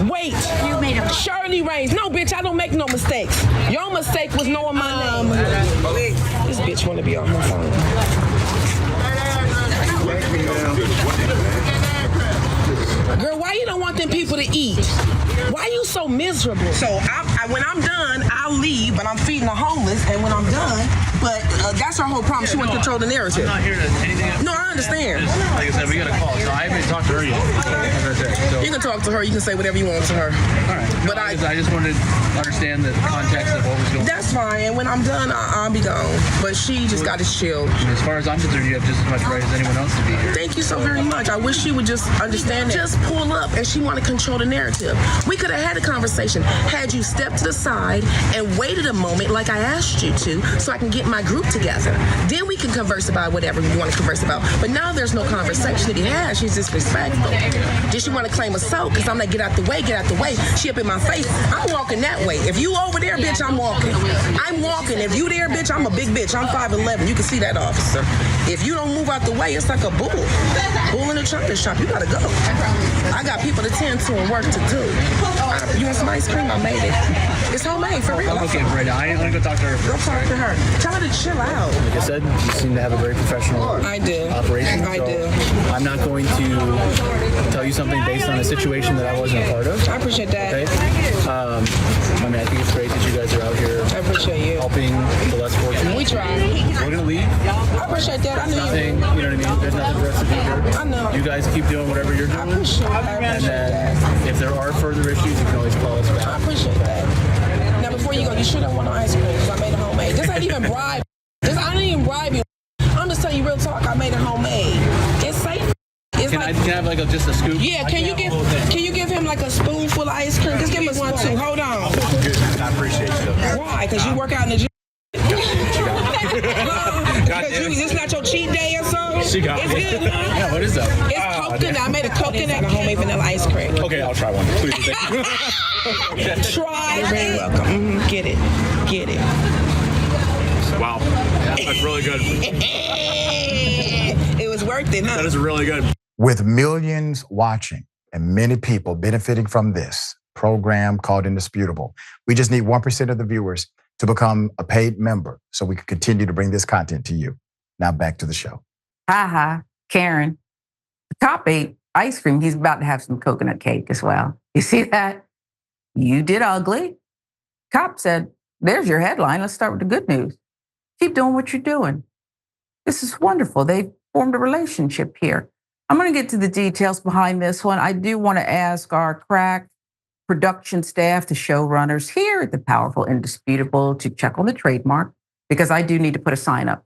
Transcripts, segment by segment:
Wait. You made a mistake. Shirley Raines. No, bitch, I don't make no mistakes. Your mistake was knowing my name. This bitch want to be on her phone. Girl, why you don't want them people to eat? Why you so miserable? So when I'm done, I'll leave, but I'm feeding the homeless, and when I'm done, but that's her whole problem. She want to control the narrative. I'm not here to anything. No, I understand. Like I said, we got a call, so I haven't talked to her yet. So. You can talk to her. You can say whatever you want to her. All right. But I just wanted to understand the context of what was going on. That's fine. And when I'm done, I'll be gone. But she just got to chill. As far as I'm concerned, you have just as much right as anyone else to be here. Thank you so very much. I wish she would just understand that. Just pull up, and she want to control the narrative. We could have had a conversation had you stepped to the side and waited a moment like I asked you to, so I can get my group together. Then we can converse about whatever you want to converse about. But now there's no conversation to be had. She's disrespectful. Did she want to claim assault? Because I'm like, get out the way, get out the way. She up in my face. I'm walking that way. If you over there, bitch, I'm walking. I'm walking. If you there, bitch, I'm a big bitch. I'm 5'11". You can see that, officer. If you don't move out the way, it's like a bull. Bull in a trumpet shop. You gotta go. I got people to tend to and work to do. You want some ice cream? I made it. It's homemade, for real. I'm okay right now. I'm gonna go talk to her. Go talk to her. Tell her to chill out. Like I said, you seem to have a very professional operation. I do. I'm not going to tell you something based on a situation that I wasn't a part of. I appreciate that. Okay? I mean, I think it's great that you guys are out here helping the less fortunate. We try. We're gonna leave. I appreciate that. I know nothing, you know what I mean? There's nothing for us to do here. I know. You guys keep doing whatever you're doing. I appreciate that. And then if there are further issues, you can always call us back. I appreciate that. Now, before you go, you should have won an ice cream because I made it homemade. This ain't even bribe. I didn't even bribe you. I'm just telling you real talk. I made it homemade. It's safe. It's can I have like just a scoop? Yeah. Can you give him like a spoonful of ice cream? Just give him one too. Hold on. I appreciate you. Why? Because you work out in the gym. It's not your cheat day or something? She got it's it. good, huh? Yeah, what is that? It's coconut. I made a coconut and a homemade vanilla ice cream. Okay, I'll try one. Please. Try. You're very welcome. Get it. Wow. That's really good. It was worth it, huh? That is really good. With millions watching and many people benefiting from this program called Indisputable, we just need 1% of the viewers to become a paid member so we can continue to bring this content to you. Now back to the show. Karen. The cop ate ice cream. He's about to have some coconut cake as well. You see that? You did ugly. Cop said, there's your headline. Let's start with the good news. Keep doing what you're doing. This is wonderful. They've formed a relationship here. I'm going to get to the details behind this one. I do want to ask our crack production staff, the showrunners here at the powerful Indisputable to check on the trademark because I do need to put a sign up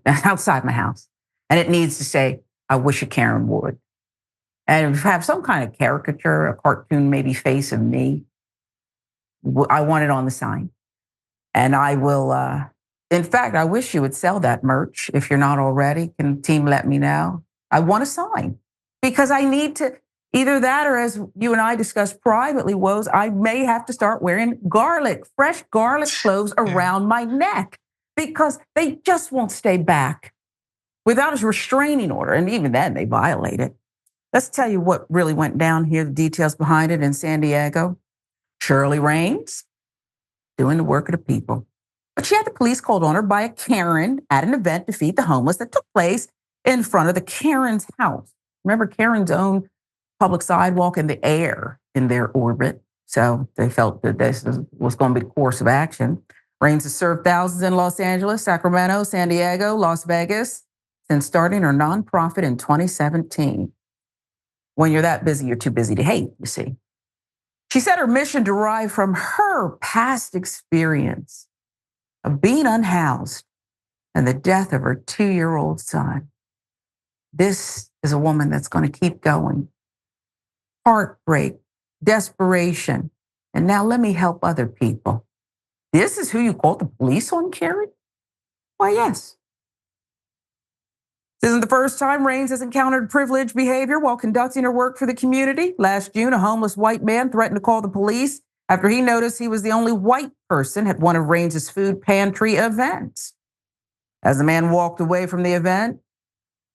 outside my house. And it needs to say, I wish a Karen would. And have some kind of caricature, a cartoon, maybe face of me. I want it on the sign. And I will, in fact, I wish you would sell that merch if you're not already. Can the team let me know? I want a sign because I need to, either that or as you and I discussed privately, Woes, I may have to start wearing fresh garlic cloves around my neck because they just won't stay back without a restraining order. And even then they violate it. Let's tell you what really went down here, the details behind it in San Diego. Shirley Raines doing the work of the people. But she had the police called on her by a Karen at an event to feed the homeless that took place in front of the Karen's house. Remember, Karen's own public sidewalk and the air in their orbit. So they felt that this was going to be the course of action. Raines has served thousands in Los Angeles, Sacramento, San Diego, Las Vegas since starting her nonprofit in 2017. When you're that busy, you're too busy to hate, you see. She said her mission derived from her past experience of being unhoused and the death of her 2-year-old son. This is a woman that's going to keep going. Heartbreak, desperation, and now let me help other people. This is who you called the police on, Karen? Why, yes. This isn't the first time Raines has encountered privileged behavior while conducting her work for the community. Last June, a homeless white man threatened to call the police after he noticed he was the only white person at one of Raines' food pantry events. As the man walked away from the event,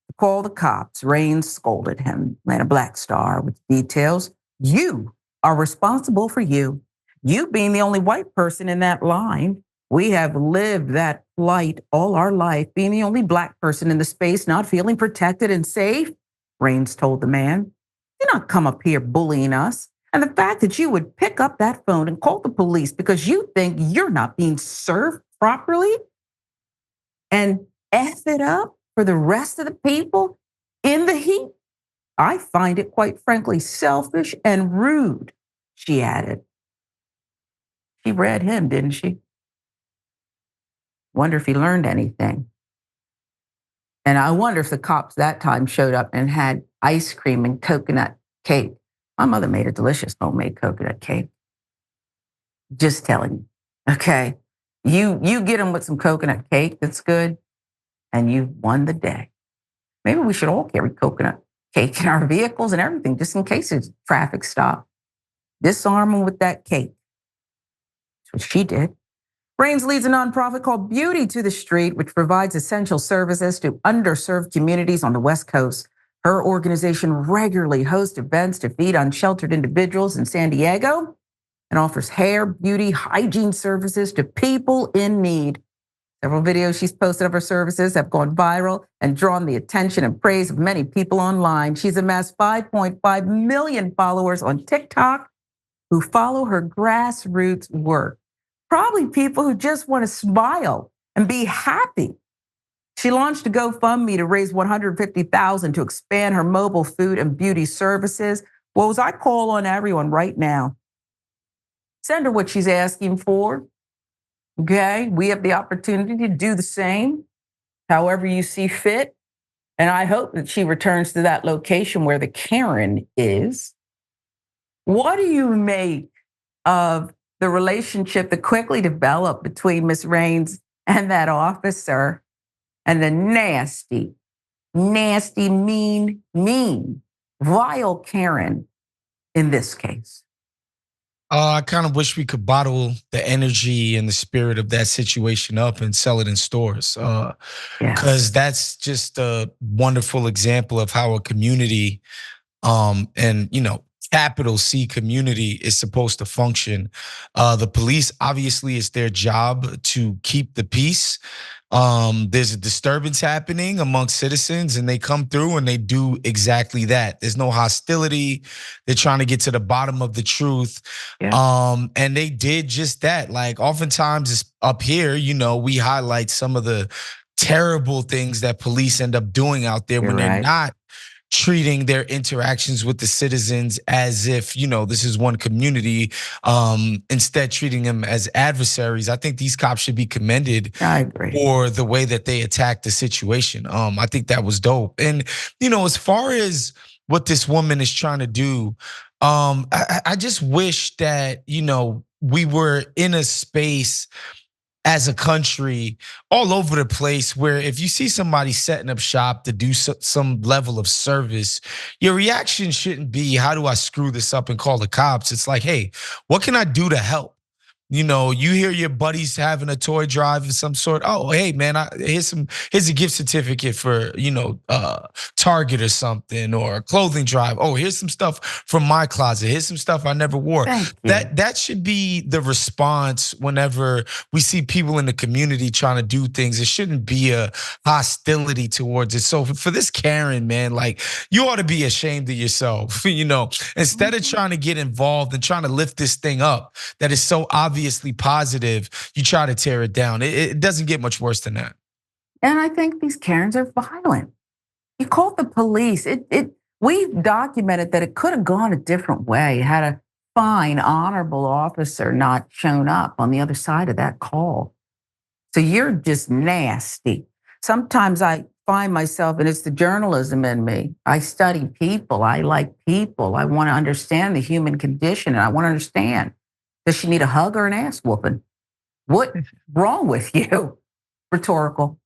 to call the cops, Raines scolded him, ran a black star with details. You are responsible for you. You being the only white person in that line. We have lived that plight all our life, being the only black person in the space, not feeling protected and safe, Raines told the man. Do not come up here bullying us. And the fact that you would pick up that phone and call the police because you think you're not being served properly and F it up for the rest of the people in the heat, I find it quite frankly selfish and rude, she added. She read him, didn't she? Wonder if he learned anything. And I wonder if the cops that time showed up and had ice cream and coconut cake. My mother made a delicious homemade coconut cake. Just telling you, okay? You get them with some coconut cake that's good, and you won the day. Maybe we should all carry coconut cake in our vehicles and everything, just in case there's a traffic stop. Disarm them with that cake. That's what she did. Raines leads a nonprofit called Beauty to the Street, which provides essential services to underserved communities on the West Coast. Her organization regularly hosts events to feed unsheltered individuals in San Diego and offers hair, beauty, hygiene services to people in need. Several videos she's posted of her services have gone viral and drawn the attention and praise of many people online. She's amassed 5.5 million followers on TikTok who follow her grassroots work. Probably people who just want to smile and be happy. She launched a GoFundMe to raise $150,000 to expand her mobile food and beauty services. Well, as I call on everyone right now, send her what she's asking for. Okay, we have the opportunity to do the same, however you see fit. And I hope that she returns to that location where the Karen is. What do you make of the relationship that quickly developed between Ms. Raines and that officer and the nasty, mean, vile Karen in this case? I kind of wish we could bottle the energy and the spirit of that situation up and sell it in stores. Because that's just a wonderful example of how a community and, capital C community is supposed to function. The police, obviously, it's their job to keep the peace. There's a disturbance happening amongst citizens and they come through and they do exactly that. There's no hostility. They're trying to get to the bottom of the truth. Yeah. And they did just that. Like oftentimes it's up here, we highlight some of the terrible things that police end up doing out there when they're not treating their interactions with the citizens as if, this is one community, instead treating them as adversaries. I think these cops should be commended for the way that they attacked the situation. I think that was dope. And, as far as what this woman is trying to do, I just wish that, we were in a space as a country all over the place where if you see somebody setting up shop to do some level of service, your reaction shouldn't be, how do I screw this up and call the cops? It's like, hey, what can I do to help? You hear your buddies having a toy drive of some sort. Oh, hey man, here's a gift certificate for, Target or something, or a clothing drive. Oh, here's some stuff from my closet. Here's some stuff I never wore. That should be the response whenever we see people in the community trying to do things. It shouldn't be a hostility towards it. So for this Karen, man, like you ought to be ashamed of yourself, instead of trying to get involved and trying to lift this thing up that is so obviously positive, you try to tear it down. It doesn't get much worse than that. And I think these Karens are violent. You called the police. We've documented that it could have gone a different way had a fine, honorable officer not shown up on the other side of that call. So you're just nasty. Sometimes I find myself, and it's the journalism in me. I study people. I like people. I want to understand the human condition, and I want to understand. Does she need a hug or an ass whooping? What's wrong with you? Rhetorical.